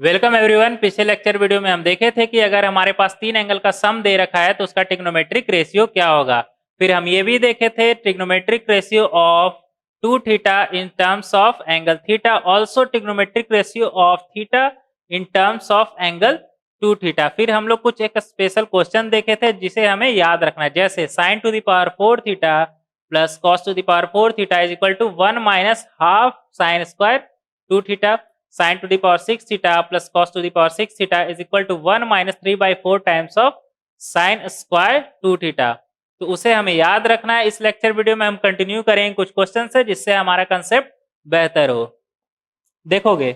Welcome everyone. पिछले lecture video में हम देखे थे कि अगर हमारे पास तीन एंगल का सम दे रखा है तो उसका ट्रिग्नोमेट्रिक रेशियो क्या होगा। फिर हम ये भी देखे थे trigonometric ratio of two theta in terms of angle theta, also trigonometric ratio of theta in terms of angle two theta. फिर हम लोग कुछ एक स्पेशल क्वेश्चन देखे थे जिसे हमें याद रखना है, जैसे sine to the power 4 theta plus cos to the power 4 theta is equal to 1 minus half sine square 2 theta, sin to the power 6 theta plus cos to the power 6 theta is equal to 1 minus 3 by 4 times of sin square 2 theta। तो उसे हमें याद रखना है। इस lecture video में हम continue करेंगे कुछ क्वेश्चन से जिससे हमारा कंसेप्ट बेहतर हो। देखोगे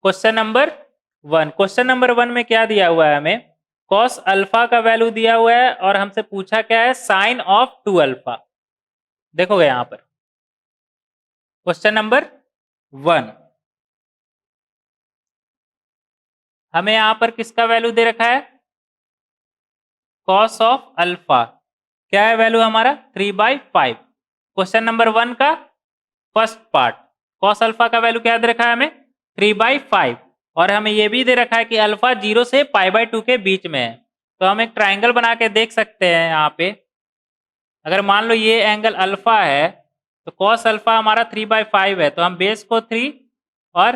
क्वेश्चन नंबर 1। क्वेश्चन नंबर 1 में क्या दिया हुआ है, हमें cos अल्फा का वैल्यू दिया हुआ है और हमसे पूछा क्या है, साइन ऑफ 2 अल्फा। देखोगे यहां पर क्वेश्चन नंबर 1 हमें यहां पर किसका वैल्यू दे रखा है, cos ऑफ अल्फा। क्या है वैल्यू हमारा 3/5। क्वेश्चन नंबर 1 का फर्स्ट पार्ट, cos अल्फा का वैल्यू क्या दे रखा है हमें 3/5 और हमें यह भी दे रखा है कि अल्फा 0 से π/2 के बीच में है। तो हम एक ट्राइंगल बना के देख सकते हैं। यहाँ पे अगर मान लो ये एंगल अल्फा है तो cos अल्फा हमारा 3/5 है, तो हम बेस को 3 और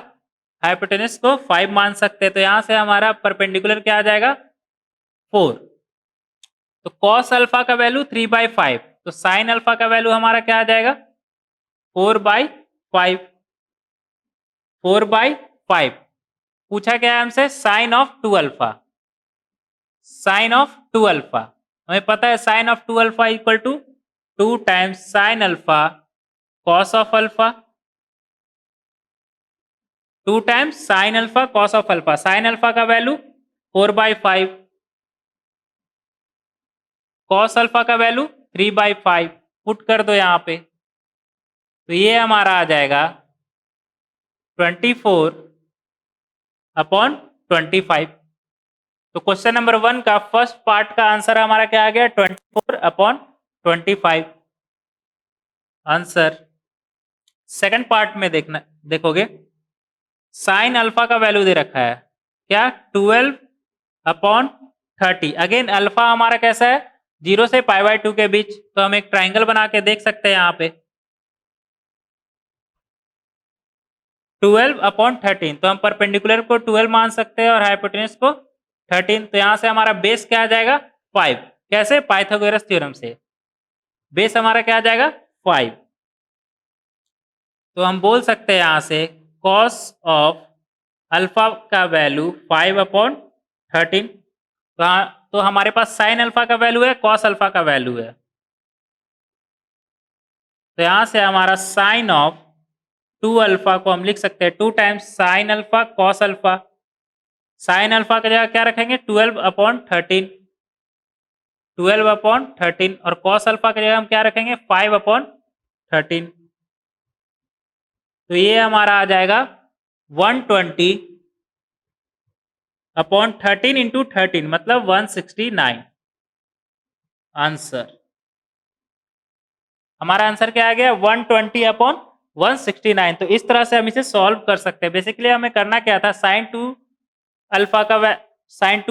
हाइपोटेनस को 5 मान सकते हैं। तो यहां से हमारा परपेंडिकुलर क्या आ जाएगा 4। तो cos अल्फा का वैल्यू 3/5, तो साइन अल्फा का वैल्यू हमारा क्या आ जाएगा 4/5। 4/5 पूछा गया है हमसे sine of 2 alpha. Sine of 2 alpha हमें पता है sine of 2 alpha equal to 2 times sine alpha cos of alpha, 2 times sine alpha cos of alpha. Sine alpha का वैल्यू 4/5, कॉस अल्फा का वैल्यू 3/5 पुट कर दो यहाँ पे, तो ये हमारा आ जाएगा 24/25। तो क्वेश्चन नंबर 1 का फर्स्ट पार्ट का आंसर हमारा क्या आ गया 24/25 आंसर। सेकंड पार्ट में देखोगे साइन अल्फा का वैल्यू दे रखा है क्या 12/30। अगेन अल्फा हमारा कैसा है 0 से π/2 के बीच, तो हम एक ट्राइंगल बना के देख सकते हैं यहाँ पे 12/13। तो हम परपेंडिकुलर को 12 मान सकते हैं और हाइपोटेनस को 13। तो यहां से हमारा बेस क्या आ जाएगा 5। कैसे, पाइथागोरस थ्योरम से बेस हमारा क्या आ जाएगा 5। तो हम बोल सकते हैं यहां से cos ऑफ अल्फा का वैल्यू 5/13। तो हमारे पास साइन अल्फा का वैल्यू है, cos अल्फा का वैल्यू है। तो यहां से हमारा साइन ऑफ 2 अल्फा को हम लिख सकते हैं 2 times sine alpha cos alpha. Sine alpha का जगह क्या रखेंगे 12/13, 12/13 और कॉस अल्फा की जगह हम क्या रखेंगे 5/13। तो ये हमारा आ जाएगा 120/13 इंटू 13 मतलब 169 आंसर। हमारा आंसर क्या आ गया 120/169। तो इस तरह से हम इसे सॉल्व कर सकते हैं। बेसिकली हमें करना क्या था, साइन 2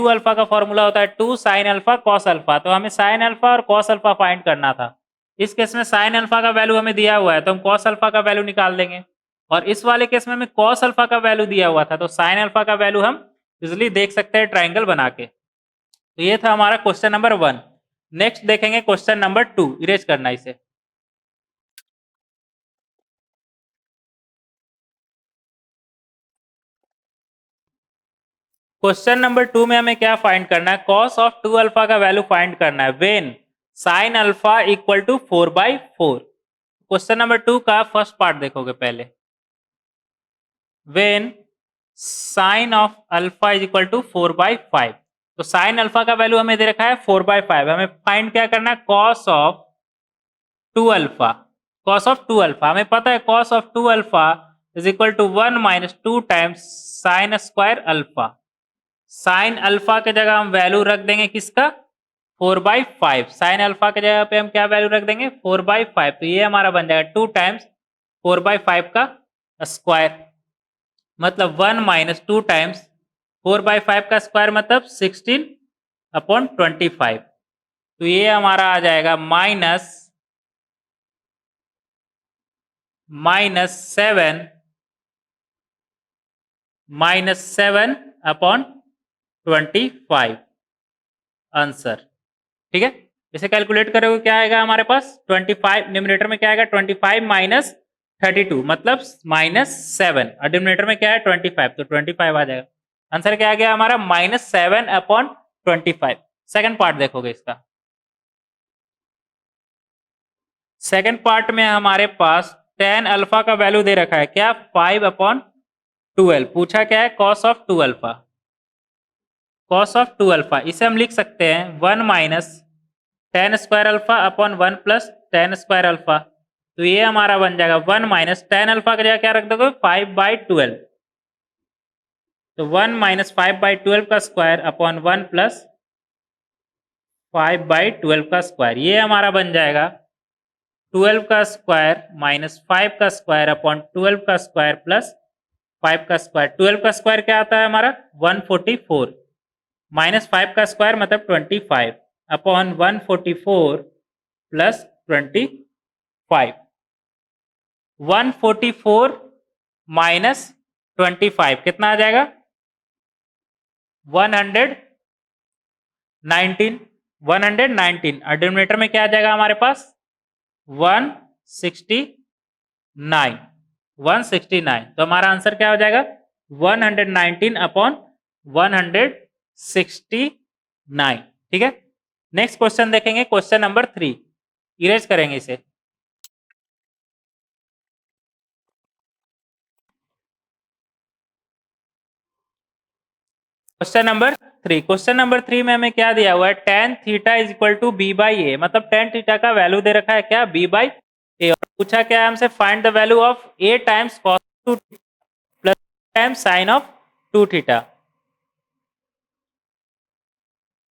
अल्फा का फॉर्मूला होता है 2 साइन अल्फा कॉस अल्फा, तो हमें साइन अल्फा और कॉस अल्फा फाइंड करना था। इस केस में साइन अल्फा का वैल्यू हमें दिया हुआ है तो हम कॉस अल्फा का वैल्यू निकाल देंगे, और इस वाले केस में हमें कॉस अल्फा का वैल्यू दिया हुआ था तो साइन अल्फा का वैल्यू हम इजिली देख सकते हैं ट्राइंगल बना के। तो ये था हमारा क्वेश्चन नंबर 1। नेक्स्ट देखेंगे क्वेश्चन नंबर 2। इरेज करना इसे। क्वेश्चन नंबर 2 में हमें क्या फाइंड करना है, cos ऑफ 2 अल्फा का वैल्यू फाइंड करना है when sin alpha equal to 4/4। Question number 2 का फर्स्ट पार्ट देखोगे पहले, when sin of alpha is equal to 4/5। तो sin अल्फा का वैल्यू हमें दे रखा है 4/5, हमें फाइंड क्या करना है cos of 2 alpha. cos of 2 alpha हमें पता है cos of 2 alpha is equal to 1 minus 2 times sin square alpha. Sine alpha के जगह हम वैल्यू रख देंगे किसका, 4/5। साइन अल्फा के जगह पे हम क्या वैल्यू रख देंगे, 4/5। तो ये हमारा बन जाएगा 2 टाइम्स 4/5 का स्क्वायर, मतलब 1 माइनस 2 टाइम्स 4/5 का स्क्वायर, मतलब 16/25। तो ये हमारा आ जाएगा -7/25 आंसर। ठीक है, इसे कैलकुलेट करोगे क्या आएगा हमारे पास, 25 न्यूमरेटर में क्या आएगा, 25 माइनस 32 मतलब -7, और डिनोमिनेटर में क्या है 25, तो 25 आ जाएगा। आंसर क्या आ गया हमारा, -7/25। सेकंड पार्ट देखोगे इसका। सेकंड पार्ट में हमारे पास tan अल्फा का वैल्यू दे रखा है क्या, 5/12। पूछा क्या है, cos of 2 alpha. cos of 2 alpha इसे हम लिख सकते हैं 1 minus tan square alpha upon 1 plus tan square alpha. तो ये हमारा बन जाएगा 1 माइनस tan अल्फा का जगह क्या रख दोगे, 5/12। तो 1 माइनस 5/12 का स्क्वायर अपॉन 1 प्लस 5/12 का स्क्वायर, ये हमारा बन जाएगा 12 का स्क्वायर माइनस 5 का स्क्वायर अपॉन 12 का स्क्वायर प्लस 5 का स्क्वायर। 12 का स्क्वायर क्या आता है हमारा, 144, माइनस 5 का स्क्वायर मतलब 25 अपॉन 144 प्लस 25। 144 माइनस 25 कितना आ जाएगा, 119। 119 और डिनोमिनेटर में क्या आ जाएगा हमारे पास, 169। 169 तो हमारा आंसर क्या हो जाएगा, 119 अपॉन 169। ठीक है, नेक्स्ट क्वेश्चन देखेंगे, क्वेश्चन नंबर 3। इरेज करेंगे इसे। क्वेश्चन नंबर 3 में हमें क्या दिया हुआ है, tan theta is equal to b/a, मतलब tan थीटा का वैल्यू दे रखा है क्या, b/a, और पूछा क्या है हमसे, find the value of a times cos 2 plus times sin of 2 theta.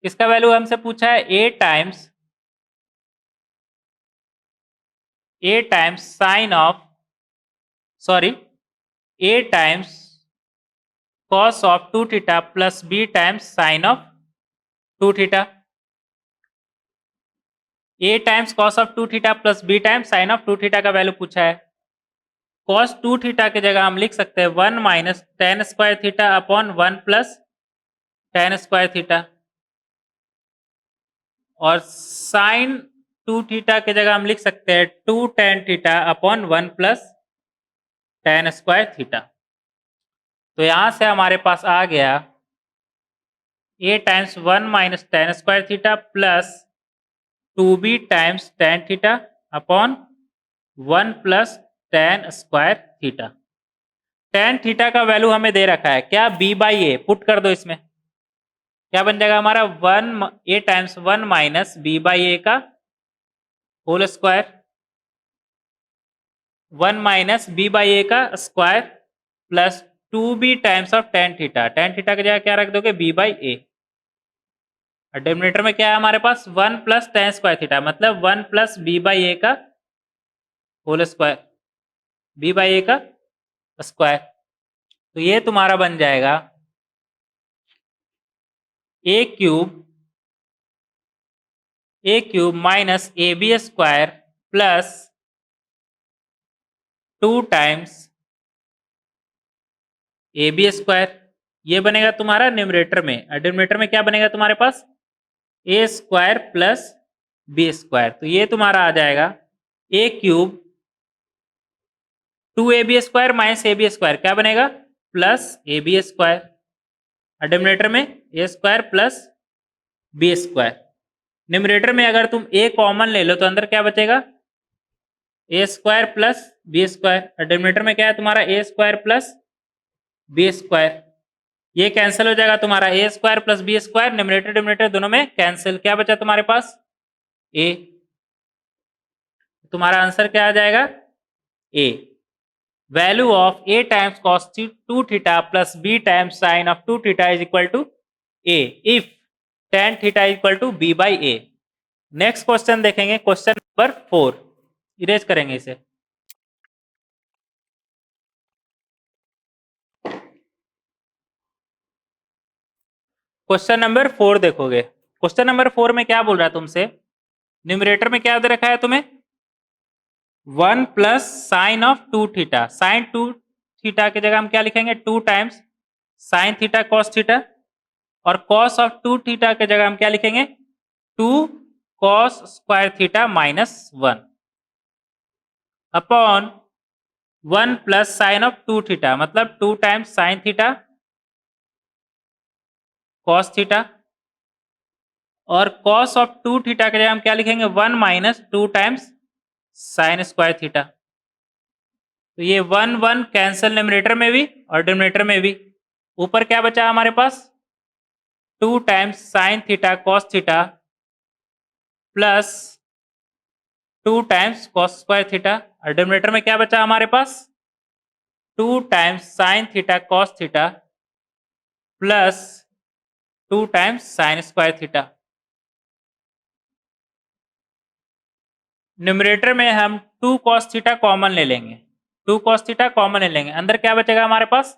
इसका वैल्यू हमसे पूछा है a times sin of, sorry, a times cos of 2 theta plus b times sin of 2 theta. a times cos of 2 theta plus b times sin of 2 theta का value पूछा है। cos 2 theta की जगह हम लिख सकते हैं 1 minus tan square theta upon 1 plus tan square theta, और sin 2 थीटा की जगह हम लिख सकते हैं 2 tan theta upon 1 plus tan square theta. तो यहां से हमारे पास आ गया a times 1 minus tan square theta plus 2b times tan theta upon 1 plus tan square theta. tan theta का वैल्यू हमें दे रखा है क्या, b/a, पुट कर दो इसमें, क्या बन जाएगा हमारा, 1 a टाइम्स 1 माइनस b/a का होल स्क्वायर, 1 माइनस b/a का square plus 2b times of tan theta. tan theta की जगह क्या रख दोगे, b/a, और डिनोमिनेटर में क्या है हमारे पास, 1 प्लस tan स्क्वायर थीटा, मतलब 1 प्लस b/a का होल स्क्वायर, b/a का स्क्वायर। तो ये तुम्हारा बन जाएगा a cube minus ab square plus 2 times ab square, ये बनेगा तुम्हारा न्यूमरेटर में, और डिनोमिनेटर में क्या बनेगा तुम्हारे पास, a square plus b square. तो ये तुम्हारा आ जाएगा a cube 2ab square minus ab square, क्या बनेगा, प्लस ab स्क्वायर, और डिनोमिनेटर में a square plus b square. Numerator में अगर तुम a कॉमन ले लो तो अंदर क्या बचेगा, a square plus b square, और डिनोमिनेटर में क्या है तुम्हारा, a square plus b square. ये कैंसिल हो जाएगा तुम्हारा, a square plus b square, numerator denominator दोनों में कैंसिल, क्या बचा तुम्हारे पास, a। तुम्हारा आंसर क्या आ जाएगा, a। Value of a times cos 2 theta plus b times sin of 2 theta is equal to a if tan theta equal to b by a. Next question देखेंगे, क्वेश्चन नंबर 4, इरेज करेंगे इसे। Question number 4 देखोगे, question number 4 में क्या बोल रहा है तुमसे, न्यूमरेटर में क्या दे रखा है तुम्हें, 1 plus sine of 2 theta. Sine 2 theta की जगह हम क्या लिखेंगे, 2 times sine theta cos theta, और कॉस ऑफ 2 थीटा की जगह हम क्या लिखेंगे, 2 cos square theta minus 1 upon 1 plus sine of 2 theta, मतलब 2 times sine theta cos theta, और कॉस ऑफ 2 थीटा के जगह हम क्या लिखेंगे, 1 minus 2 times sine square theta. तो ये 1 1 कैंसिल न्यूमरेटर में भी और डिनोमिनेटर में भी। ऊपर क्या बचा हमारे पास, 2 times sine theta cos theta plus 2 times cos square theta, और डिनोमिनेटर में क्या बचा हमारे पास, 2 times sine theta cos theta plus 2 times sine square theta. Numerator में हम 2 कॉस थीटा कॉमन ले लेंगे, 2 कॉस थीटा कॉमन ले लेंगे, अंदर क्या बचेगा हमारे पास,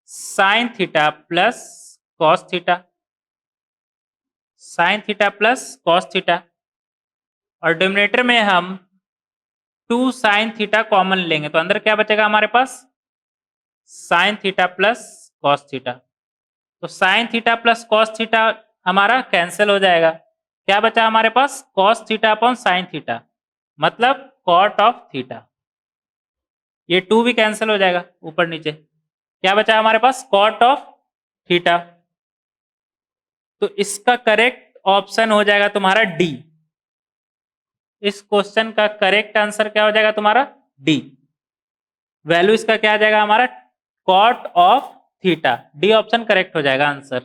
sine theta plus cos theta, sine theta plus cos theta, और डिनोमिनेटर में हम 2 साइन थीटा कॉमन लेंगे, तो अंदर क्या बचेगा हमारे पास, sine theta plus cos theta. तो sine theta plus cos theta हमारा कैंसिल हो जाएगा, क्या बचा हमारे पास, cos theta upon sine theta, मतलब कॉट ऑफ थीटा। ये 2 भी कैंसिल हो जाएगा ऊपर नीचे, क्या बचा हमारे पास, कॉट ऑफ थीटा। तो इसका करेक्ट ऑप्शन हो जाएगा तुम्हारा डी। इस क्वेश्चन का करेक्ट आंसर क्या हो जाएगा तुम्हारा, डी। वैल्यू इसका क्या आ जाएगा हमारा, cot of theta. D option correct हो जाएगा आंसर।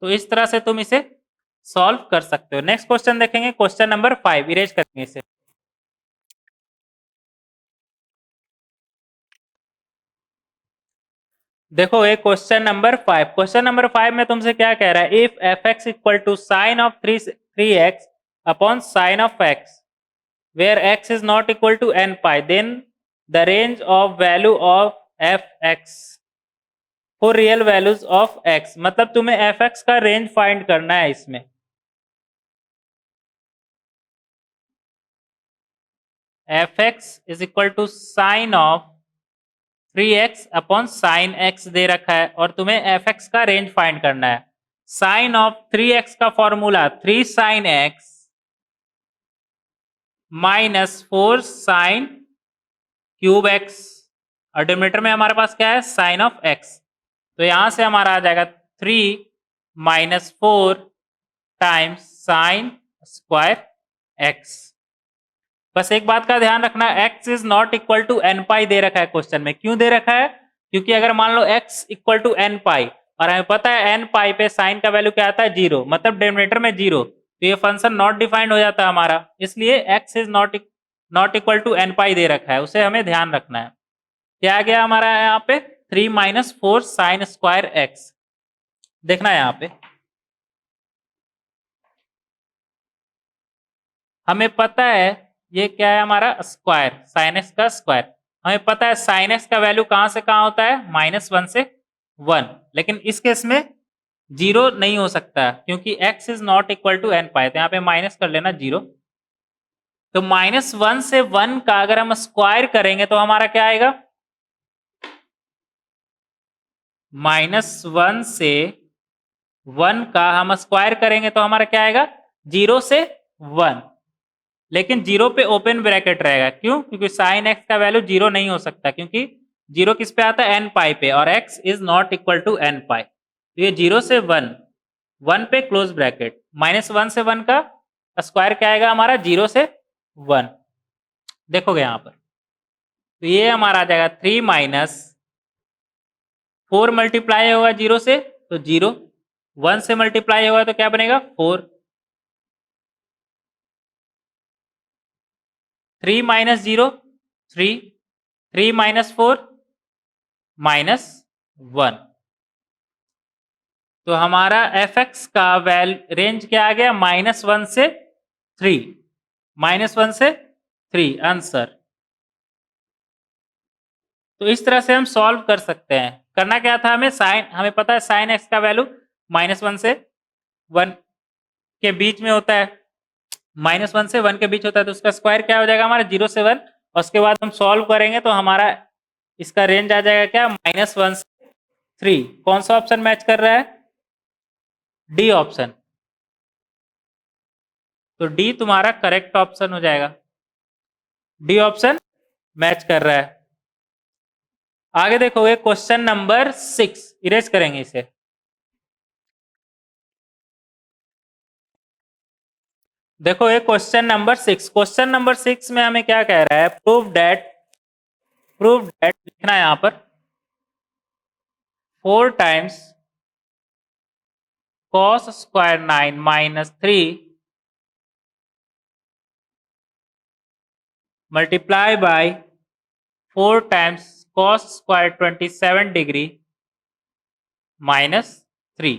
तो इस तरह से तुम इसे सॉल्व कर सकते हो। नेक्स्ट क्वेश्चन देखेंगे, क्वेश्चन नंबर 5, इरेज करेंगे इसे। देखो ये क्वेश्चन नंबर 5, क्वेश्चन नंबर 5 में तुमसे क्या कह रहा है, if f x equal to sine of 3x upon sine of x where x is not equal to n pi, then the range of value of fx for real values of x। मतलब तुम्हें fx का range find करना है इसमें। fx is equal to sine of 3x upon sine x दे रखा है, और तुम्हें fx का रेंज फाइंड करना है। साइन ऑफ 3x का formula 3 sine x minus 4 sine cube x, और डिनोमिनेटर में हमारे पास क्या है, साइन ऑफ x। तो यहां से हमारा आ जाएगा 3 minus 4 times sine square x। बस एक बात का ध्यान रखना, x is not equal to n pi दे रखा है क्वेश्चन में। क्यों दे रखा है, क्योंकि अगर मान लो x इक्वल टू एन पाई, और हमें पता है एन पाई पे साइन का वैल्यू क्या आता है, 0, मतलब डिनोमिनेटर में 0, तो ये फंक्शन नॉट डिफाइंड हो जाता है हमारा। इसलिए x is not equal to n pi दे रखा है, उसे हमें ध्यान रखना है। क्या आ गया हमारा यहाँ पे, 3 माइनस 4 साइन स्क्वायर x। देखना है यहाँ पे, हमें पता है ये क्या है हमारा, स्क्वायर, साइन एक्स का स्क्वायर। हमें पता है साइन एक्स का वैल्यू कहां से कहां होता है, -1 से 1, लेकिन इस केस में 0 नहीं हो सकता क्योंकि x is not equal to n pi, तो यहाँ पे माइनस कर लेना 0। तो -1 से 1 का अगर हम स्क्वायर करेंगे तो हमारा क्या आएगा, -1 से 1 का हम स्क्वायर करेंगे तो हमारा क्या आएगा, 0 से 1, लेकिन 0 पे ओपन ब्रैकेट रहेगा। क्यों, क्योंकि साइन एक्स का वैल्यू 0 नहीं हो सकता, क्योंकि 0 किस पे आता है, एन पाई पे, और x is not equal to n pi. तो ये 0 से 1, 1 पे क्लोज ब्रैकेट, -1 से 1 का स्क्वायर क्या आएगा हमारा, 0 से 1। देखोगे यहां पर, तो ये हमारा आ जाएगा 3 माइनस 4 मल्टीप्लाई होगा 0 से, तो 0, 1 से मल्टीप्लाई होगा तो क्या बनेगा, 4, 3 माइनस 0 3, 3 माइनस 4 -1। तो हमारा एफ एक्स का रेंज क्या आ गया, -1 से 3, -1 से 3 आंसर। तो इस तरह से हम सॉल्व कर सकते हैं। करना क्या था हमें, हमें पता है साइन एक्स का वैल्यू -1 से 1 के बीच में होता है, -1 से 1 के बीच होता है, तो उसका स्क्वायर क्या हो जाएगा हमारा 0 से 1। और उसके बाद हम सॉल्व करेंगे तो हमारा इसका रेंज आ जाएगा क्या, -1 से 3। कौन सा ऑप्शन मैच कर रहा है, डी ऑप्शन। तो डी तुम्हारा करेक्ट ऑप्शन हो जाएगा, डी ऑप्शन मैच कर रहा है। आगे देखोगे क्वेश्चन नंबर 6, इरेज करेंगे इसे। देखो ये क्वेश्चन नंबर 6, क्वेश्चन नंबर 6 में हमें क्या कह रहा है, प्रूव दैट लिखना है यहां पर 4 times cos square 9 -3 multiply by 4 times cos square 27 degree -3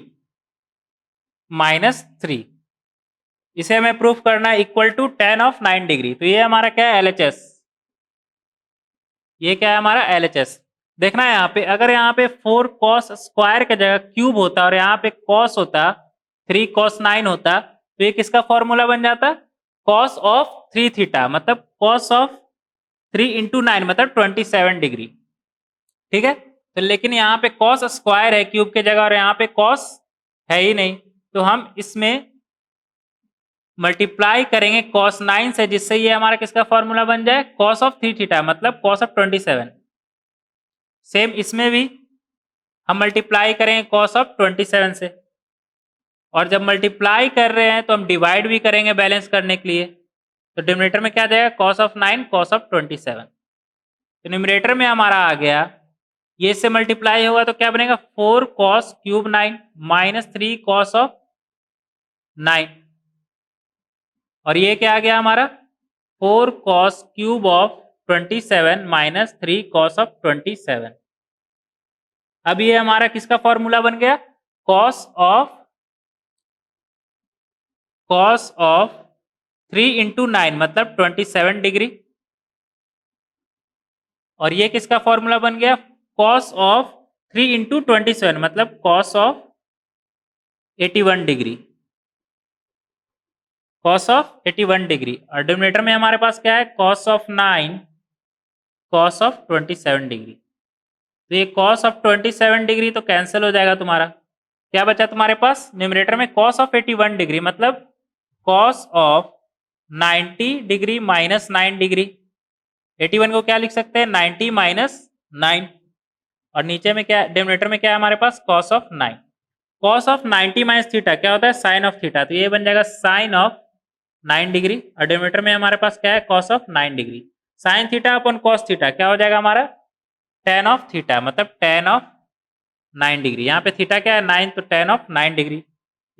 इसे हमें प्रूफ करना है equal to tan of 9 degree. तो ये हमारा क्या है, LHS। ये क्या है हमारा LHS। देखना है यहाँ पे, अगर यहाँ पे 4 cos स्क्वायर की जगह क्यूब होता और यहाँ पे cos होता 3 cos 9 होता, तो ये किसका फॉर्मूला बन जाता, cos ऑफ 3 थीटा, मतलब cos ऑफ 3 इंटू 9 मतलब 27 डिग्री। ठीक है, तो लेकिन यहाँ पे cos स्क्वायर है क्यूब के जगह और यहाँ पे cos है ही नहीं, तो हम इसमें मल्टीप्लाई करेंगे cos 9 से, जिससे ये हमारा किसका फॉर्मूला बन जाए, cos ऑफ 3 थीटा मतलब cos ऑफ 27। सेम इसमें भी हम मल्टीप्लाई करेंगे cos ऑफ 27 से, और जब मल्टीप्लाई कर रहे हैं तो हम डिवाइड भी करेंगे बैलेंस करने के लिए। तो डिनोमिनेटर में क्या जाएगा, cos ऑफ 9 cos ऑफ 27। तो न्यूमरेटर में हमारा आ गया, ये से मल्टीप्लाई होगा तो क्या बनेगा, 4 cos क्यूब 9 -3 cos ऑफ 9, और ये क्या आ गया हमारा 4 cos cube of 27 -3 cos of 27। अब ये हमारा किसका फॉर्मूला बन गया, cos ऑफ 3 इंटू 9 मतलब 27 डिग्री, और ये किसका फॉर्मूला बन गया, cos ऑफ 3 इंटू 27 मतलब cos of 81 degree, cos of 81 degree. और डिनोमिनेटर में हमारे पास क्या है, cos of 9 cos of 27 degree. तो ये cos ऑफ 27 डिग्री तो कैंसिल हो जाएगा तुम्हारा, क्या बचा तुम्हारे पास न्यूमरेटर में, cos ऑफ 81 डिग्री मतलब cos of 90 degree minus 9 degree. 81 को क्या लिख सकते हैं, 90 माइनस 9, और नीचे में क्या डिनोमिनेटर में क्या है हमारे पास, cos of 9। cos of 90 minus theta क्या होता है, sin ऑफ थीटा, तो ये बन जाएगा sin ऑफ 9 डिग्री, और डिनोमिनेटर में हमारे पास क्या है, cos of 9 degree. sin theta upon cos theta क्या हो जाएगा हमारा, tan ऑफ थीटा मतलब tan ऑफ 9 डिग्री। यहाँ पे थीटा क्या है 9, तो tan of 9 degree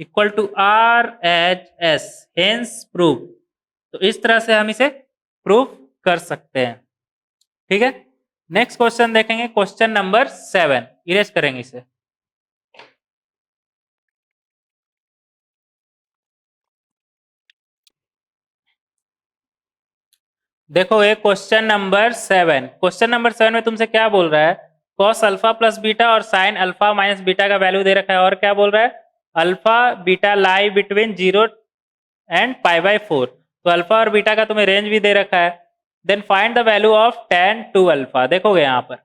equal to RHS, hence prove. तो इस तरह से हम इसे प्रूफ कर सकते हैं। ठीक है, नेक्स्ट क्वेश्चन देखेंगे, क्वेश्चन नंबर 7, इरेज करेंगे इसे। देखो ये क्वेश्चन नंबर 7, क्वेश्चन नंबर 7 में तुमसे क्या बोल रहा है, cos अल्फा प्लस बीटा और sin अल्फा माइनस बीटा का वैल्यू दे रखा है, और क्या बोल रहा है, alpha beta lie between 0 and π/4। तो अल्फा और बीटा का तुम्हें रेंज भी दे रखा है। Then find the value of tan 2 alpha. देखोगे यहां पर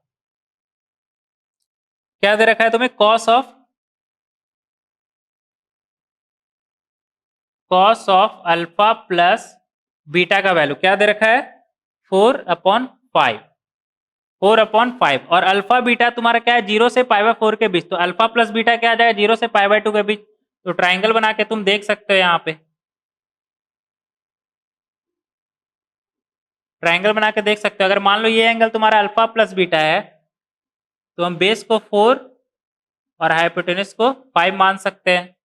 क्या दे रखा है तुम्हें, cos of alpha plus beta का वैल्यू क्या दे रखा है, 4/5, 4/5, और अल्फा बीटा तुम्हारा क्या है 0 से π/4 के बीच, तो अल्फा प्लस बीटा क्या आ जाएगा 0 से π/2 के बीच। तो ट्राइंगल बना के तुम देख सकते हो, यहाँ पे ट्राइंगल बना के देख सकते हो। अगर मान लो ये एंगल तुम्हारा अल्फा प्लस बीटा है, तो हम बेस को 4 और हाइपोटेनस को 5 मान सकते हैं।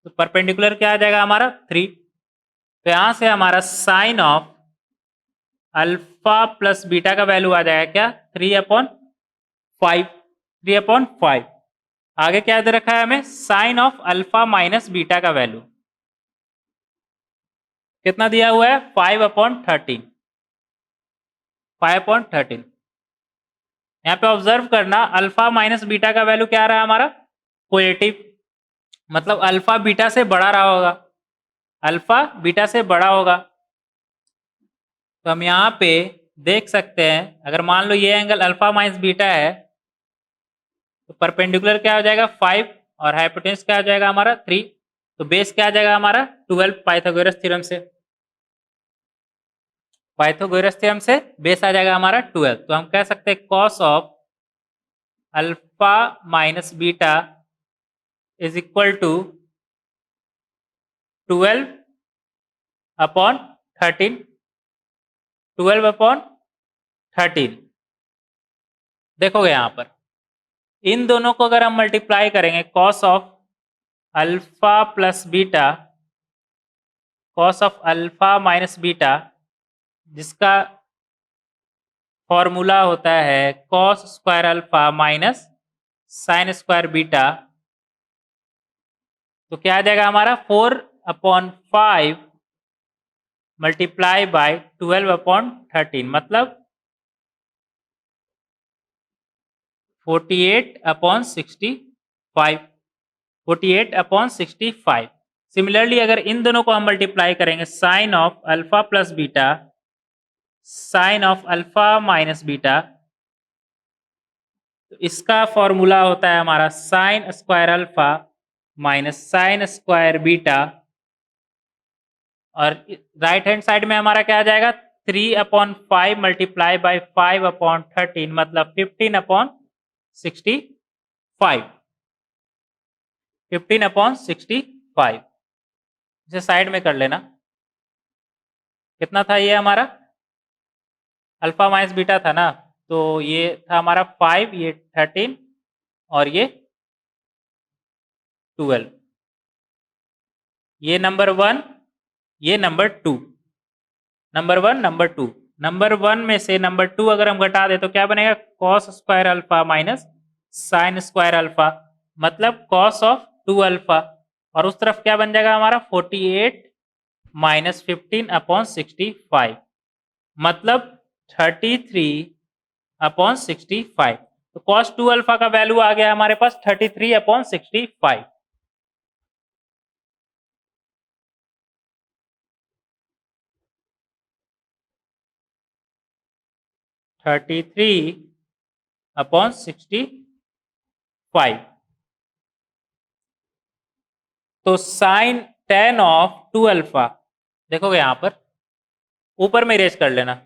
तो परपेंडिकुलर क्या आ जाएगा हमारा 3। तो यहां से हमारा sine of alpha plus beta का वैल्यू आ जाएगा क्या, 3/5, 3/5। आगे क्या दे रखा है हमें, sine of alpha minus beta का वैल्यू कितना दिया हुआ है, 5/13, 5/13। यहाँ पे ऑब्जर्व करना, अल्फा माइनस बीटा का वैल्यू क्या रहा हमारा, पॉजिटिव, मतलब अल्फा बीटा से बड़ा रहा होगा, अल्फा बीटा से बड़ा होगा। तो हम यहाँ पे देख सकते हैं, अगर मान लो ये एंगल अल्फा माइनस बीटा है तो परपेंडिकुलर क्या हो जाएगा 5 और हाइपोटेन्यूज क्या हो जाएगा हमारा 3। तो बेस क्या आ जाएगा हमारा 12, पाइथागोरस थ्योरम से, पाइथागोरस थ्योरम से बेस आ जाएगा हमारा 12। तो हम कह सकते हैं cos of alpha minus beta is equal to 12/13, 12/13। देखोगे यहां पर इन दोनों को अगर हम मल्टीप्लाई करेंगे, cos of alpha plus beta, cos of alpha minus beta, जिसका फॉर्मूला होता है cos square alpha minus sine square beta, तो क्या आ जाएगा हमारा 4/5 मल्टीप्लाई बाय 12/13, मतलब 48/65, 48/65। सिमिलरली अगर इन दोनों को हम मल्टीप्लाई करेंगे, sine of alpha plus beta, sine of alpha minus beta, तो इसका फॉर्मूला होता है हमारा sine square alpha minus sine square beta, और राइट हैंड साइड में हमारा क्या आ जाएगा 3/5 मल्टीप्लाई बाय 5/13, मतलब 15/65, 15/65। इसे साइड में कर लेना। कितना था ये हमारा, अल्फा माइनस बीटा था ना, तो ये था हमारा 5, ये 13 और ये 12। ये नंबर 1, ये नंबर 2, नंबर 1 नंबर 2, नंबर 1 में से नंबर 2 अगर हम घटा दे तो क्या बनेगा, cos square alpha minus sine square alpha, मतलब कॉस ऑफ 2 अल्फा, और उस तरफ क्या बन जाएगा हमारा 48 माइनस 15/65, मतलब 33/65। तो कॉस 2 अल्फा का वैल्यू आ गया हमारे पास 33/65। 33/65। तो साइन टेन ऑफ 2 अल्फा, देखोगे यहां पर ऊपर में इरेज कर लेना,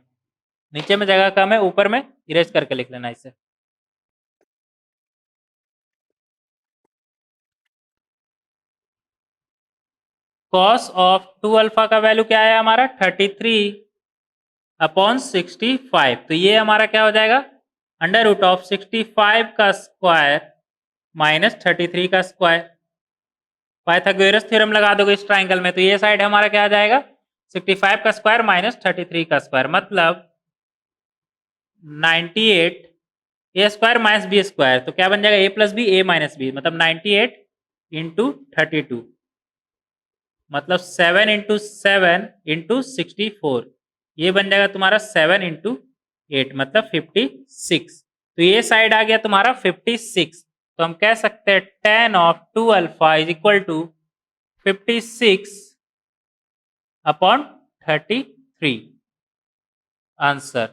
नीचे में जगह कम है, ऊपर में इरेज करके लिख लेना इसे। कॉस ऑफ 2 अल्फा का वैल्यू क्या है हमारा 33/65। तो ये हमारा क्या हो जाएगा, अंडर रूट ऑफ 65 का स्क्वायर माइनस 33 का स्क्वायर। पाइथागोरस थ्योरम लगा दोगे इस ट्राइंगल में, तो ये साइड हमारा क्या आ जाएगा 65 का स्क्वायर माइनस 33 का स्क्वायर, मतलब 98 a square minus b square. तो क्या बन जाएगा a plus b, a minus b, मतलब 98 इंटू 32, मतलब 7 इंटू 7 इंटू 64, ये बन जाएगा तुम्हारा 7 इंटू 8, मतलब 56। तो ये साइड आ गया तुम्हारा 56। तो हम कह सकते हैं tan of 2 alpha is equal to 56/33 answer.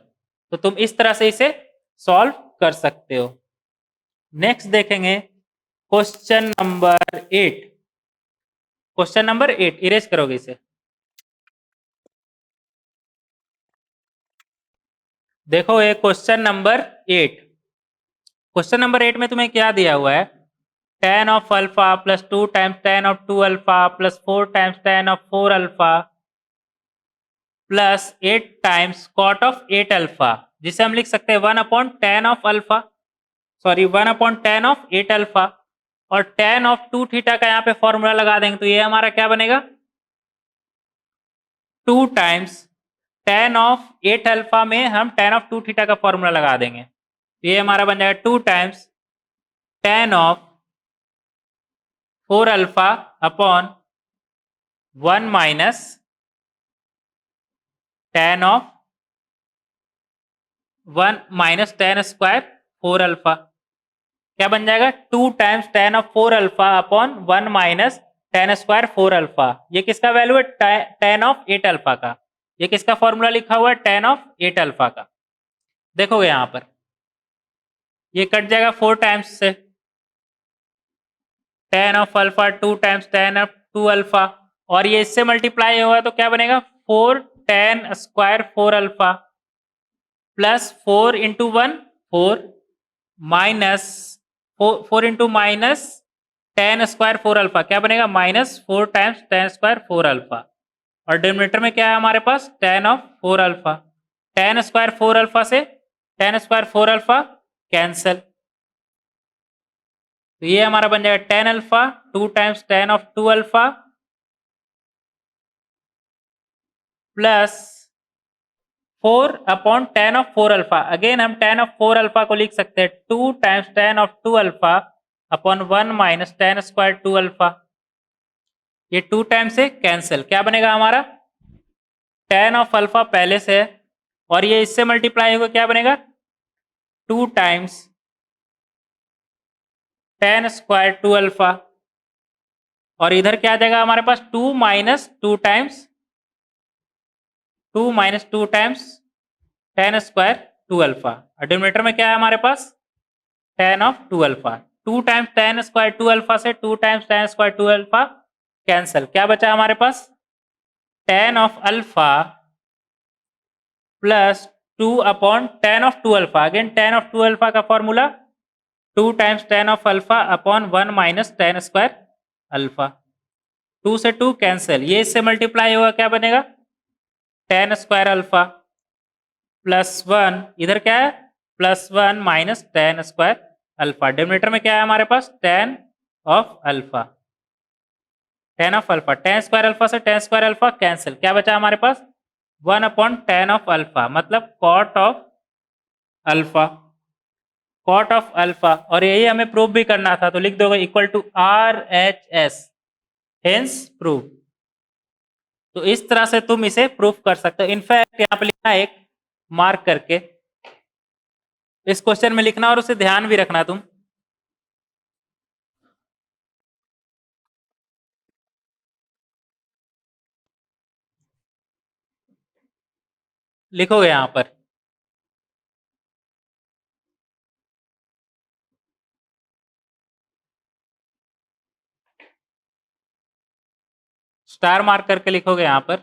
तो तुम इस तरह से इसे सॉल्व कर सकते हो। नेक्स्ट देखेंगे question number 8। Question number 8 erase करोगे इसे। देखो ये क्वेश्चन नंबर 8, क्वेश्चन नंबर 8 में तुम्हें क्या दिया हुआ है, tan of alpha plus 2 times tan of 2 alpha plus 4 times tan of 4 alpha plus 8 times cot of 8 alpha, जिसे हम लिख सकते हैं 1/tan of alpha, sorry 1/tan of 8 alpha, और tan ऑफ 2 थीटा का यहाँ पे फॉर्मूला लगा देंगे, तो ये हमारा क्या बनेगा 2 टाइम्स tan ऑफ 8 अल्फा में हम tan ऑफ 2 थीटा का फॉर्मूला लगा देंगे, तो ये हमारा बन जाएगा 2 times tan of 4 alpha upon 1 minus tan of 1 minus tan square 4 alpha. क्या बन जाएगा 2 times tan of 4 alpha upon 1 minus tan square 4 alpha. ये किसका वैल्यू है tan ऑफ 8 अल्फा का। ये किसका फॉर्मूला लिखा हुआ है tan ऑफ 8 अल्फा का। देखोगे यहां पर ये कट जाएगा 4 टाइम्स से tan of alpha 2 times tan of 2 alpha और ये इससे मल्टीप्लाई होगा तो क्या बनेगा 4 tan square 4 alpha plus 4 into 1 4 minus 4 into minus tan square 4 alpha क्या बनेगा minus 4 times tan square 4 alpha और डिनोमिनेटर में क्या है हमारे पास tan of 4 alpha. tan square 4 alpha से tan स्क्वायर 4 अल्फा कैंसिल तो ये हमारा बन जाएगा tan alpha 2 times tan of 2 alpha plus 4 upon tan of 4 alpha. Again हम tan ऑफ 4 अल्फा को लिख सकते हैं 2 times tan of 2 alpha upon 1 minus tan square 2 alpha. ये 2 टाइम्स से कैंसिल क्या बनेगा हमारा tan ऑफ अल्फा पहले से है और ये इससे मल्टीप्लाई होगा क्या बनेगा 2 टाइम्स tan स्क्वायर 2 अल्फा और इधर क्या आ जाएगा हमारे पास 2 minus 2 times 2 minus 2 times tan square 2 alpha और डिनोमिनेटर में क्या है हमारे पास tan of 2 alpha. 2 times tan square 2 alpha से 2 times tan square 2 alpha cancel क्या बचा हमारे पास tan of alpha plus 2 upon tan of 2 alpha. Again tan of 2 alpha का formula 2 times tan of alpha upon 1 minus tan square alpha. 2 से 2 cancel ये इससे multiply होगा क्या बनेगा tan स्क्वायर अल्फा प्लस 1 इधर क्या है plus 1 minus tan square alpha. Denominator में क्या है हमारे पास tan of alpha tan square alpha से tan स्क्वायर अल्फा कैंसिल क्या बचा हमारे पास 1 अपॉन tan ऑफ अल्फा मतलब cot of alpha cot of alpha और यही हमें प्रूव भी करना था तो लिख दोगे equal to RHS hence prove. तो इस तरह से तुम इसे प्रूफ कर सकते हो। इनफैक्ट यहाँ पे लिखना एक मार्क करके इस क्वेश्चन में लिखना और उसे ध्यान भी रखना तुम। लिखोगे यहां पर स्टार मार्क करके लिखोगे यहां पर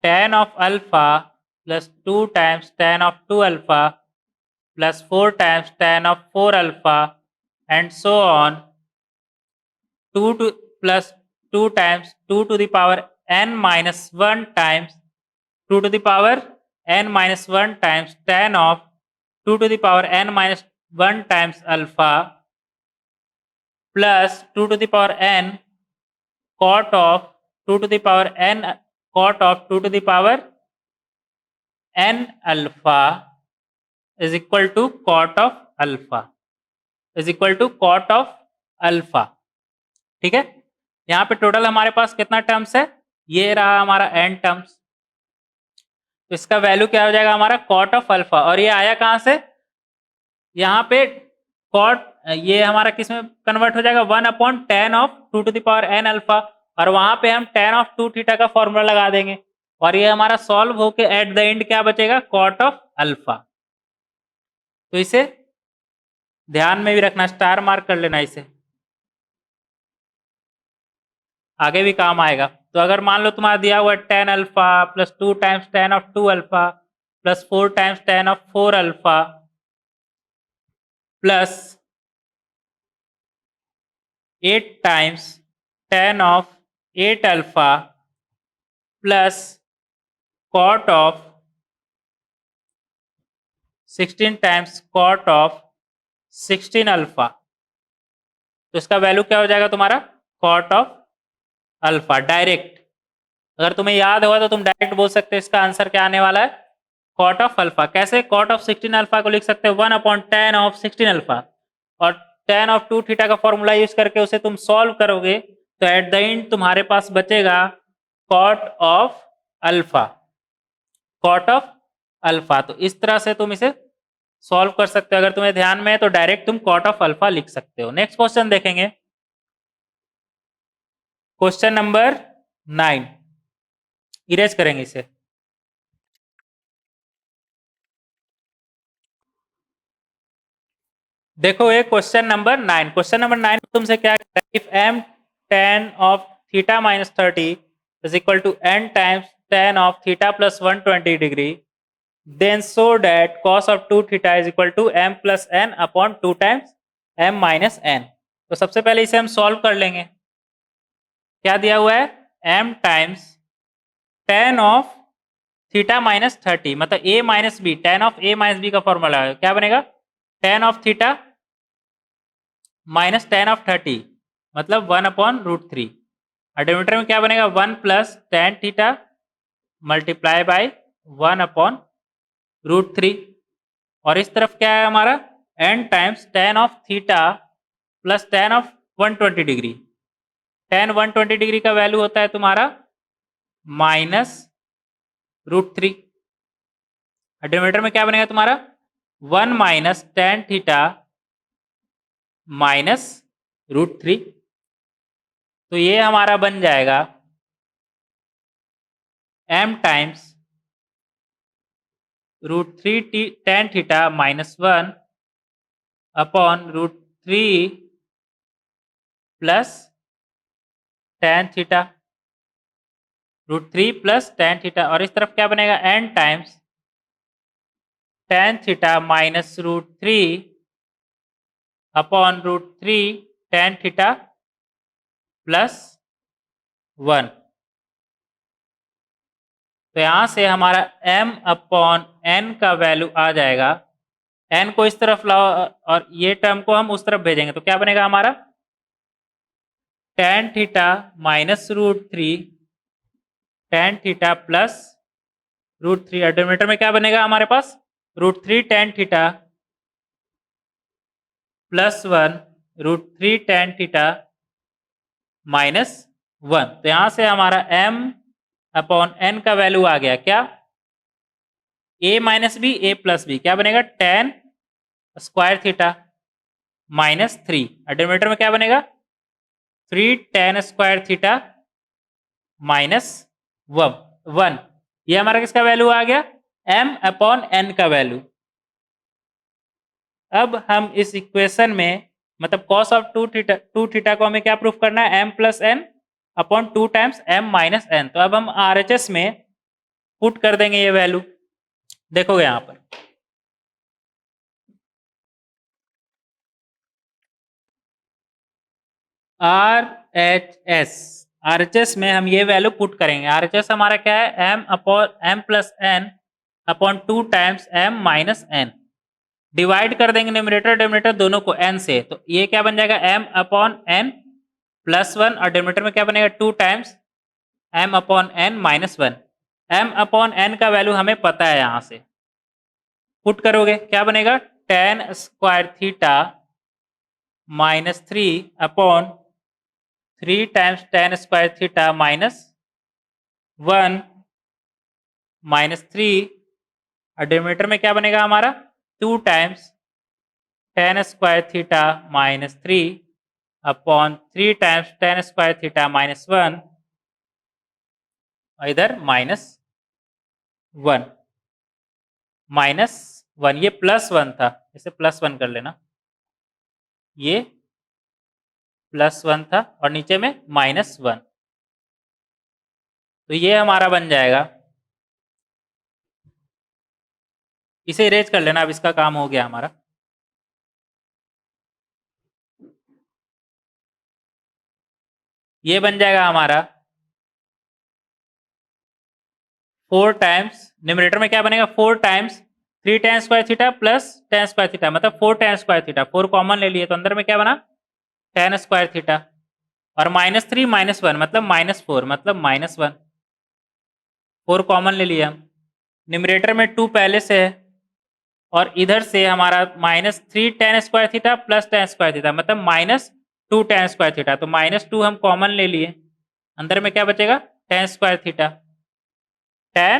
tan of alpha plus 2 times tan of 2 alpha plus 4 times tan of 4 alpha and so on 2 to plus 2 times 2 to the power n minus 1 times 2 to the power n minus 1 times tan of 2 to the power n minus 1 times alpha plus 2 to the power n cot of 2 to the power n cot of 2 to the power n alpha is equal to cot of alpha is equal to cot of alpha. ठीक है यहाँ पे total हमारे पास कितना terms है ये रहा हमारा n टर्म्स तो इसका वैल्यू क्या हो जाएगा हमारा cot ऑफ अल्फा और ये आया कहां से यहाँ पे cot ये हमारा किस में कन्वर्ट हो जाएगा 1 upon tan of 2 to the power n alpha और वहां पे हम tan ऑफ 2 थीटा का फॉर्मूला लगा देंगे और ये हमारा सॉल्व होके एट द एंड क्या बचेगा cot ऑफ अल्फा। तो इसे ध्यान में भी रखना स्टार मार्क कर लेना इसे आगे भी काम आएगा। तो अगर मान लो तुम्हारा दिया हुआ tan alpha plus 2 times tan of 2 alpha plus 4 times tan of 4 alpha plus 8 times tan of 8 alpha plus cot of 16 times cot of 16 alpha तो इसका वैल्यू क्या हो जाएगा तुम्हारा cot ऑफ अल्फा। डायरेक्ट अगर तुम्हें याद होगा तो तुम डायरेक्ट बोल सकते हो इसका आंसर क्या आने वाला है cot ऑफ अल्फा। कैसे cot ऑफ 16 अल्फा को लिख सकते हो 1 अपॉन tan ऑफ 16 अल्फा और tan ऑफ 2 थीटा का फॉर्मूला यूज करके उसे तुम सॉल्व करोगे तो एट द एंड तुम्हारे पास बचेगा cot of alpha, cot of alpha. तो इस तरह से तुम इसे सॉल्व कर सकते हो। अगर तुम्हें ध्यान में है तो डायरेक्ट तुम cot ऑफ अल्फा लिख सकते हो। नेक्स्ट क्वेश्चन देखेंगे, क्वेश्चन नंबर 9, इरेज करेंगे इसे। देखो ये क्वेश्चन नंबर 9, क्वेश्चन नंबर 9 तुमसे क्या कहता है, if m tan of theta minus 30 is equal to n times tan of theta plus 120 degree, then so that cos of 2 theta is equal to m plus n upon 2 times m minus n। तो सबसे पहले इसे हम solve कर लेंगे। क्या दिया हुआ है, m times tan of theta minus 30 मतलब a minus b, tan of a minus b का फॉर्मूला है, क्या बनेगा tan of theta minus tan of 30 मतलब 1 अपॉन रूट 3। डिनोमिनेटर में क्या बनेगा 1 plus tan theta multiply by 1 upon root 3। और इस तरफ क्या है हमारा n times tan of theta plus tan of 120 degree. tan 120 degree का वैल्यू होता है तुम्हारा माइनस रूट 3। डिनोमिनेटर में क्या बनेगा तुम्हारा 1 minus tan theta minus root 3। तो ये हमारा बन जाएगा m times root 3 tan theta minus 1 upon root 3 plus tan theta, root 3 plus tan theta. और इस तरफ क्या बनेगा n times tan theta minus root 3 upon root 3 tan theta plus 1। तो यहां से हमारा m अपॉन n का वैल्यू आ जाएगा, n को इस तरफ लाओ और ये टर्म को हम उस तरफ भेजेंगे तो क्या बनेगा हमारा tan theta minus root 3 tan theta plus root 3। Denominator में क्या बनेगा हमारे पास root 3 tan theta plus 1 root 3 tan theta minus 1। तो यहां से हमारा m अपॉन n का वैल्यू आ गया क्या a minus B a plus B, क्या बनेगा tan square theta minus 3। Denominator में क्या बनेगा 3 tan स्क्वायर थीटा माइनस 1। ये हमारा किसका वैल्यू आ गया m अपॉन n का वैल्यू। अब हम इस इक्वेशन में मतलब cos ऑफ 2 थीटा को हमें क्या प्रूफ करना है m plus n upon 2 times m minus n। तो अब हम RHS में पुट कर देंगे ये वैल्यू। देखोगे यहां पर RHS में हम ये वैल्यू पुट करेंगे। RHS हमारा क्या है m upon m plus n upon 2 times m minus n। Divide कर देंगे न्यूमरेटर डिनोमिनेटर दोनों को n से, तो ये क्या बन जाएगा m अपॉन n प्लस 1 और डिनोमिनेटर में क्या बनेगा 2 times m upon n minus 1। m upon n का वैल्यू हमें पता है, यहां से पुट करोगे क्या बनेगा tan square theta minus 3 upon 3 times tan square theta minus 1 minus 3। और डिनोमिनेटर में क्या बनेगा हमारा 2 times tan square theta minus 3 upon 3 times tan square theta minus 1 और इधर माइनस 1 माइनस 1। ये प्लस 1 था, इसे प्लस 1 कर लेना, ये प्लस 1 था और नीचे में माइनस 1। तो ये हमारा बन जाएगा, इसे इरेज कर लेना। अब इसका काम हो गया हमारा। ये बन जाएगा हमारा 4 टाइम्स, न्यूमरेटर में क्या बनेगा 4 times 3 tan square theta plus tan square theta मतलब 4 tan स्क्वायर थीटा। 4 कॉमन ले लिए तो अंदर में क्या बना tan स्क्वायर थीटा और माइनस 3 माइनस 1 मतलब माइनस 4 मतलब माइनस 1। 4 कॉमन ले लिया हम, न्यूमरेटर में 2 पहले से है और इधर से हमारा -3 tan square theta plus tan square theta, मतलब -2 tan स्क्वायर थीटा। तो -2 हम कॉमन ले लिए, अंदर में क्या बचेगा tan square theta, tan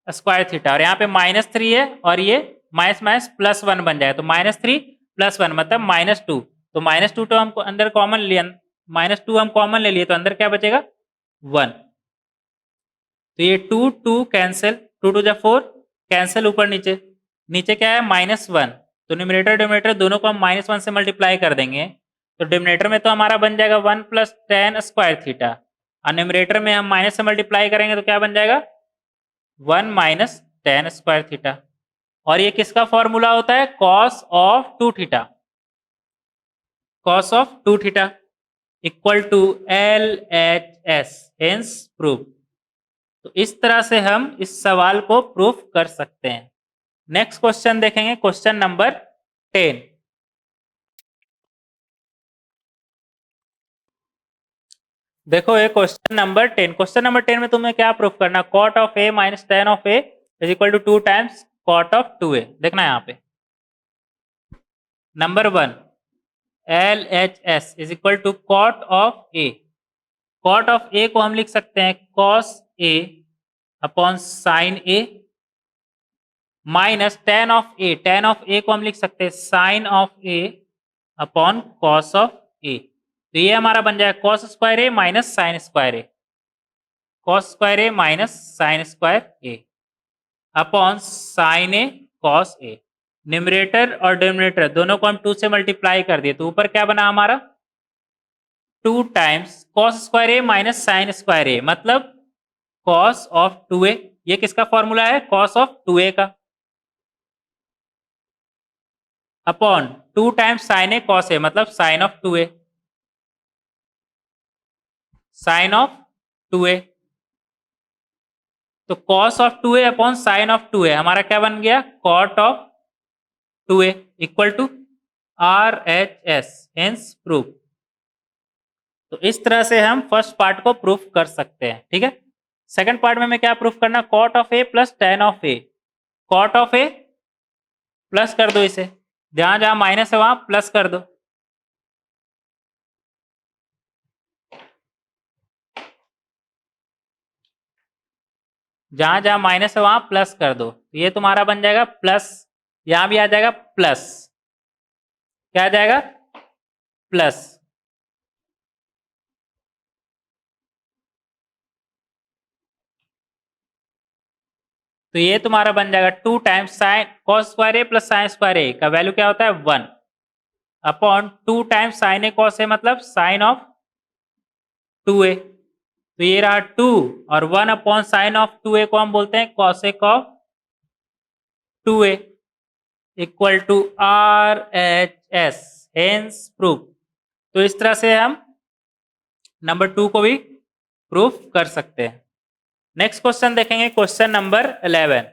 square theta. और यहाँ पे -3 है और ये माइनस माइनस +1 बन जाएगा, तो -3 + 1 मतलब -2। तो -2 तो हम अंदर कॉमन लिया, -2 हम कॉमन ले लिए, तो अंदर क्या बचेगा 1। तो ये 2 2 कैंसिल, 2 2 जा 4 कैंसिल, ऊपर नीचे, नीचे क्या है -1। तो न्यूमरेटर डिनोमिनेटर दोनों को हम -1 से मल्टीप्लाई कर देंगे, तो डिनोमिनेटर में तो हमारा बन जाएगा 1 + tan स्क्वायर थीटा, और न्यूमरेटर में हम माइनस से मल्टीप्लाई करेंगे तो क्या बन जाएगा 1 - tan स्क्वायर थीटा। और ये किसका फॉर्मूला होता है cos of 2 theta, cos of 2 theta equal to LHS, hence proof. तो इस तरह से हम इस सवाल को प्रूफ कर सकते हैं। नेक्स्ट क्वेश्चन देखेंगे, क्वेश्चन नंबर 10। देखो ये क्वेश्चन नंबर 10, क्वेश्चन नंबर 10 में तुम्हें क्या प्रूफ करना, cot of a minus tan of a is equal to 2 times cot of 2a। देखना यहाँ पे number 1 LHS is equal to cot of a। cot of a को हम लिख सकते हैं cos a upon sin a, minus tan of a, tan of a को हम लिख सकते हैं sin of a upon cos of a। तो ये हमारा बन जाएगा cos square a minus sin square a, cos square a minus sin square a upon sin a cos a। Numerator और डिनोमिनेटर दोनों को हम 2 से मल्टीप्लाई कर दिए, तो ऊपर क्या बना हमारा 2 times cos square a minus sin square a, मतलब cos ऑफ 2a। ये किसका फॉर्मूला है cos ऑफ 2a का, upon 2 times sin a cos a, मतलब sin of 2a, sin of 2a। तो cos of 2a upon sin of 2a हमारा क्या बन गया cot of 2a equal to RHS, hence proof. तो इस तरह से हम फर्स्ट पार्ट को प्रूफ कर सकते हैं, ठीक है। सेकंड पार्ट में हमें क्या प्रूफ करना, cot of a plus tan of a। cot of a plus कर दो, इसे जहां जहां माइनस है वहां प्लस कर दो, जहां जहां माइनस है वहां प्लस कर दो। तो ये तुम्हारा बन जाएगा प्लस, यहां भी आ जाएगा प्लस, क्या आ जाएगा प्लस। तो ये तुम्हारा बन जाएगा 2 times sign cos square a plus sine square a का वैल्यू क्या होता है 1 upon 2 times sign a cos a, मतलब साइन ऑफ 2a। तो ये रहा 2 और 1 अपॉन साइन ऑफ 2a को हम बोलते हैं cosec of 2a equal to RHS, hence proof. तो इस तरह से हम नंबर 2 को भी प्रूफ कर सकते हैं। नेक्स्ट क्वेश्चन देखेंगे, क्वेश्चन नंबर 11।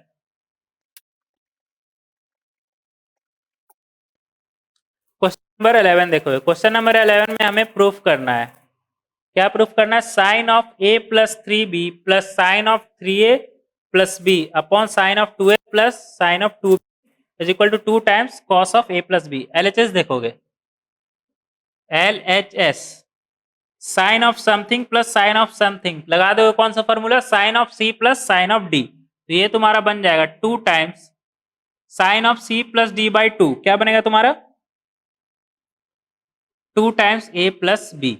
क्वेश्चन नंबर 11 देखो, क्वेश्चन नंबर 11 में हमें प्रूफ करना है, क्या प्रूफ करना है, sine of a plus 3b plus sine of 3a plus b upon sine of 2a plus sine of 2b is equal to 2 times cos of a plus b। LHS देखोगे, LHS sine of something plus sine of something लगा दोगे, कौन सा formula, sine of c plus sine of d। तो ये तुम्हारा बन जाएगा 2 times sine of c plus d by 2, क्या बनेगा तुम्हारा 2 times a plus b,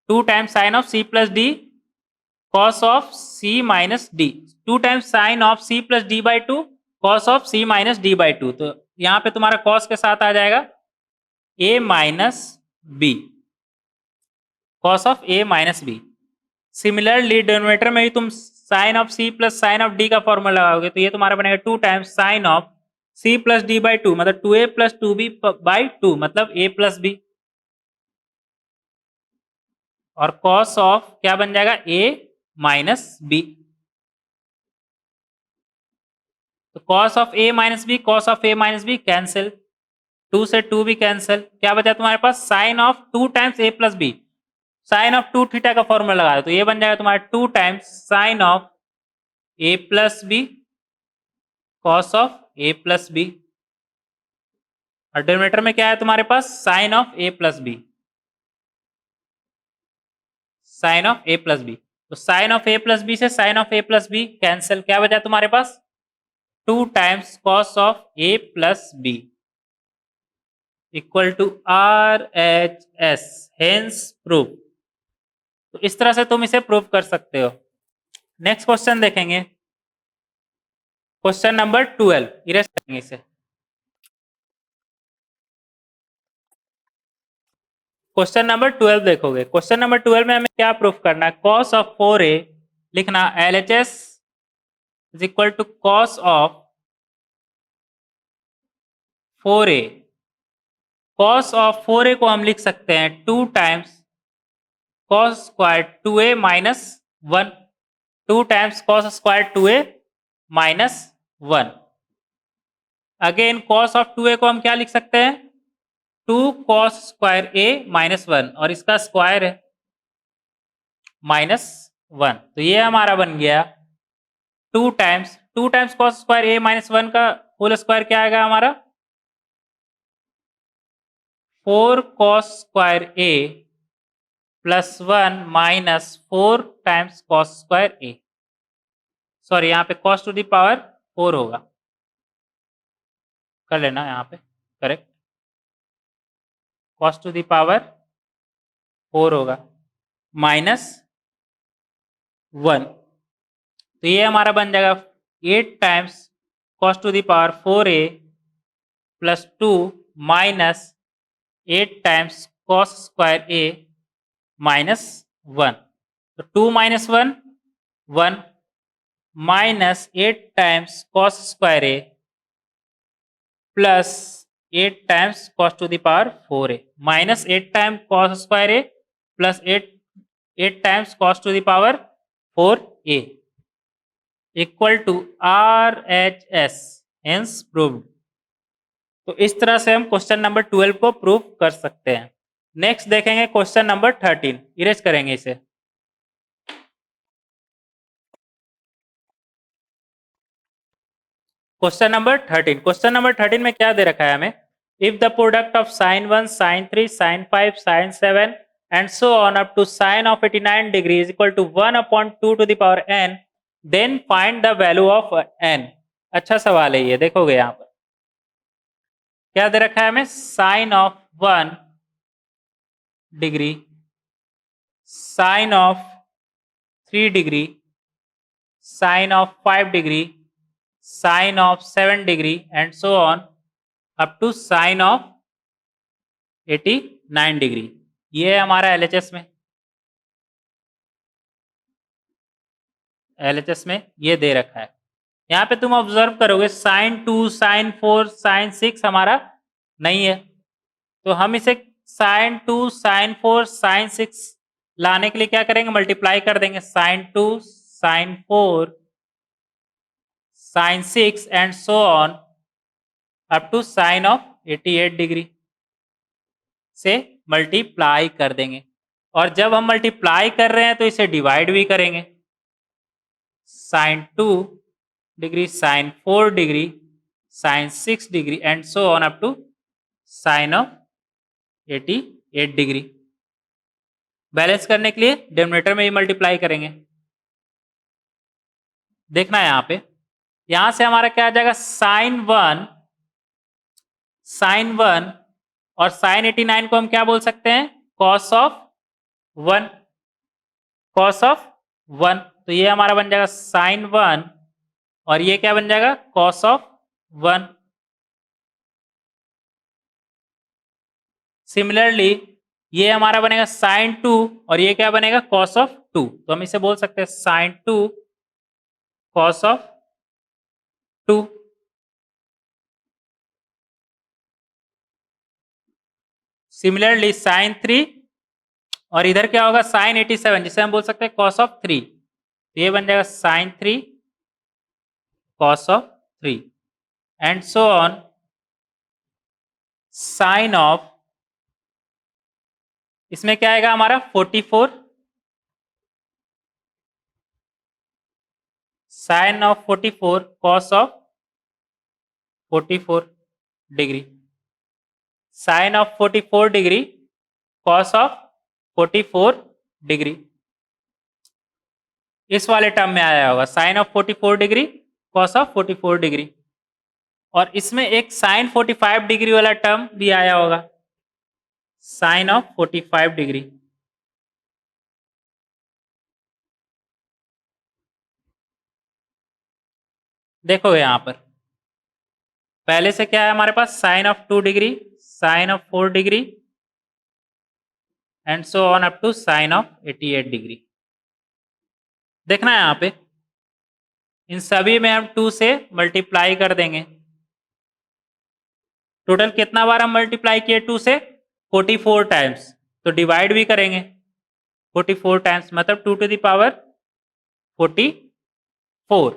2 times sine of c plus d cos of c minus d, 2 times sine of c plus d by 2 cos of c minus d by 2। तो यहाँ पे तुम्हारा cos के साथ आ जाएगा a minus b, cos of a minus b। Similarly denominator में भी तुम sine of c plus sine of d का फॉर्मूला लगाओगे, तो ये तुम्हारा बनेगा 2 times sine of c plus d by 2, मतलब 2a प्लस 2b बाई 2, मतलब a प्लस b, और cos ऑफ क्या बन जाएगा a माइनस b। तो cos of a minus b, cos of a minus b cancel, 2 से 2 भी कैंसिल, क्या बचा तुम्हारे पास sine of 2 times a plus b, sine of 2 theta का फॉर्मूला लगा दो, तो ये बन जाएगा तुम्हारा 2 times sine of a plus b cos of A plus B, और डिनोमिनेटर में क्या है तुम्हारे पास, sine of A plus B, sine of A plus B. तो sine of A plus B से sine of A plus B cancel, क्या बचा तुम्हारे पास, 2 times cos of A plus B equal to R H S, hence prove. तो इस तरह से तुम इसे प्रूव कर सकते हो। नेक्स्ट क्वेश्चन देखेंगे, क्वेश्चन नंबर 12, इरेज करेंगे इसे। क्वेश्चन नंबर 12 देखोगे, क्वेश्चन नंबर 12 में हमें क्या प्रूफ करना है, कॉस ऑफ 4a लिखना, LHS is equal to cos of 4a। Cos of 4a को हम लिख सकते हैं 2 times cos square 2a minus 1, 2 times cos square 2a minus 1। Again cos of 2a को हम क्या लिख सकते हैं, 2 कॉस स्क्वायर a माइनस 1, और इसका स्क्वायर है माइनस 1। तो ये हमारा बन गया 2 times cos square a minus 1 का होल स्क्वायर क्या आएगा हमारा, 4 cos square a plus 1 minus 4 times cos square a, sorry यहाँ पे कॉस टू द पावर 4 होगा, कर लेना यहाँ पे correct, cos to the power 4 होगा माइनस 1। तो ये हमारा बन जाएगा 8 times cos to the power 4a plus 2 minus 8 times cos square a minus 1। तो 2 minus 1 1 minus 8 times cos square a plus 8 times cos to the power 4a minus 8 times cos square a plus 8 times cos to the power 4a equal to R H S, hence proved. तो इस तरह से हम question number 12 को prove कर सकते हैं। Next देखेंगे क्वेश्चन नंबर 13, इरेज करेंगे इसे। क्वेश्चन नंबर 13 में क्या दे रखा है हमें, if the product of sine 1 sine 3 sine 5 sine 7 and so on up to sine of 89 degree is equal to 1/2 to the power n, then find the value of n। अच्छा सवाल है ये, देखोगे यहाँ पर क्या दे रखा है हमें, sine of 1 degree, sine of 3 degree, sine of 5 degree, sine of 7 degree and so on up to sine of 89 degree. ये है हमारा LHS में, LHS में ये दे रखा है। यहाँ पे तुम ऑब्जर्व करोगे साइन 2 साइन 4 साइन 6 हमारा नहीं है, तो हम इसे साइन 2 साइन 4 साइन 6 लाने के लिए क्या करेंगे, मल्टीप्लाई कर देंगे, sine 2 sine 4 sine 6 and so on up to sine of 88 degree से मल्टीप्लाई कर देंगे। और जब हम मल्टीप्लाई कर रहे हैं तो इसे डिवाइड भी करेंगे, sine 2 degree sine 4 degree sine 6 degree and so on up to sine of 88 degree. Balance करने के लिए डिनोमिनेटर में ही मल्टीप्लाई करेंगे। देखना यहां पे, यहां से हमारा क्या आ जाएगा, साइन 1 और साइन 89 को हम क्या बोल सकते हैं, कॉस ऑफ 1, कॉस ऑफ 1। तो ये हमारा बन जाएगा साइन 1 और ये क्या बन जाएगा, कॉस ऑफ 1। सिमिलरली ये हमारा बनेगा साइन 2 और ये क्या बनेगा, कॉस ऑफ 2। तो हम इसे बोल सकते हैं sine 2 cos of 2। Similarly sine 3 और इधर क्या होगा, साइन 87 जिसे हम बोल सकते हैं कॉस ऑफ 3। तो ये बन जाएगा sine 3 cos of 3 and so on sine of, इसमें क्या आएगा हमारा 44, sine of 44 cos of 44 degree, sine of 44 degree cos of 44 degree, इस वाले टर्म में आया होगा sine of 44 degree cos of 44 degree. और इसमें एक साइन 45 डिग्री वाला टर्म भी आया होगा, साइन ऑफ 45 डिग्री। देखो यहां पर पहले से क्या है हमारे पास, sine of 2 degree, sine of 4 degree and so on up to sine of 88 degree. देखना है यहां पे इन सभी में हम 2 से मल्टीप्लाई कर देंगे। टोटल कितना बार हम मल्टीप्लाई किए 2 से, 44 टाइम्स, तो डिवाइड भी करेंगे 44 टाइम्स, मतलब 2 टू द पावर 44।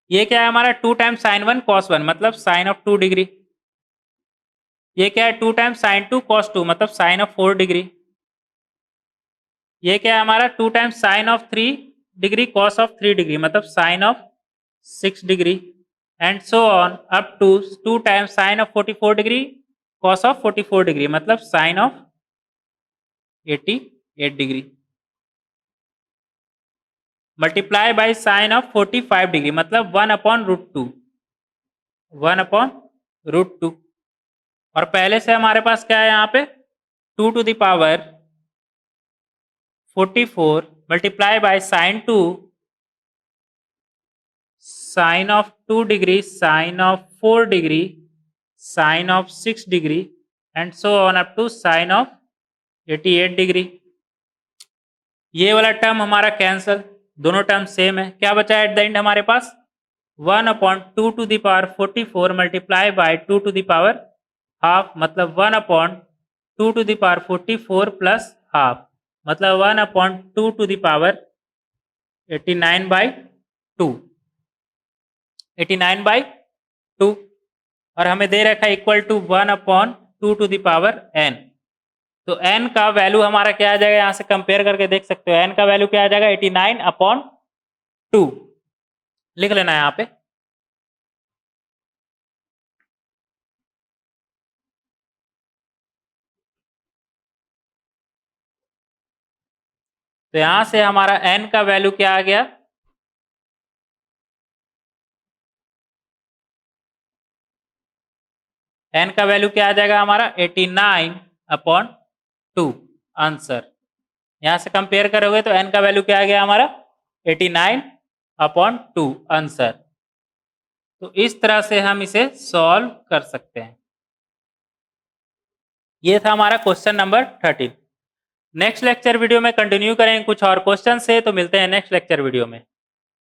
ये क्या है हमारा 2 टाइम्स साइन 1 कॉस 1 मतलब साइन ऑफ 2 डिग्री। ये क्या है 2 टाइम्स साइन 2 कॉस 2 मतलब साइन ऑफ 4 डिग्री। ये क्या है हमारा 2 times sine of 3 degree cos of 3 degree मतलब sine of 6 degree and so on up to 2 times sine of 44 degree cos of 44 degree मतलब sine of 88 degree multiply by sine of 45 degree मतलब 1/√2, 1/√2। और पहले से हमारे पास क्या है यहाँ पे 2 to the power 44 multiply by sine 2 sine of 2 degree, sine of 4 degree, sine of 6 degree and so on up to sine of 88 degree. ये वाला टर्म हमारा कैंसल, दोनों टर्म सेम है। क्या बचा एट द एंड हमारे पास 1/2 to the power 44 multiply by 2 to the power half मतलब 1/2 to the power 44 plus half मतलब 1/2 टू द पावर 89/2, 89/2। और हमें दे रखा है equal to 1/2 to the power n। तो n का वैल्यू हमारा क्या आ जाएगा, यहां से कंपेयर करके देख सकते हो n का वैल्यू क्या आ जाएगा 89/2। लिख लेना है यहां पे। तो यहां से हमारा n का वैल्यू क्या आ गया, n का वैल्यू क्या आ जाएगा हमारा 89/2 आंसर। यहां से कंपेयर करोगे तो n का वैल्यू क्या आ गया हमारा 89/2 आंसर। तो इस तरह से हम इसे सॉल्व कर सकते हैं। ये था हमारा question number 13। Next lecture video में कंटिन्यू करेंगे कुछ और क्वेश्चन से, तो मिलते हैं नेक्स्ट लेक्चर वीडियो में।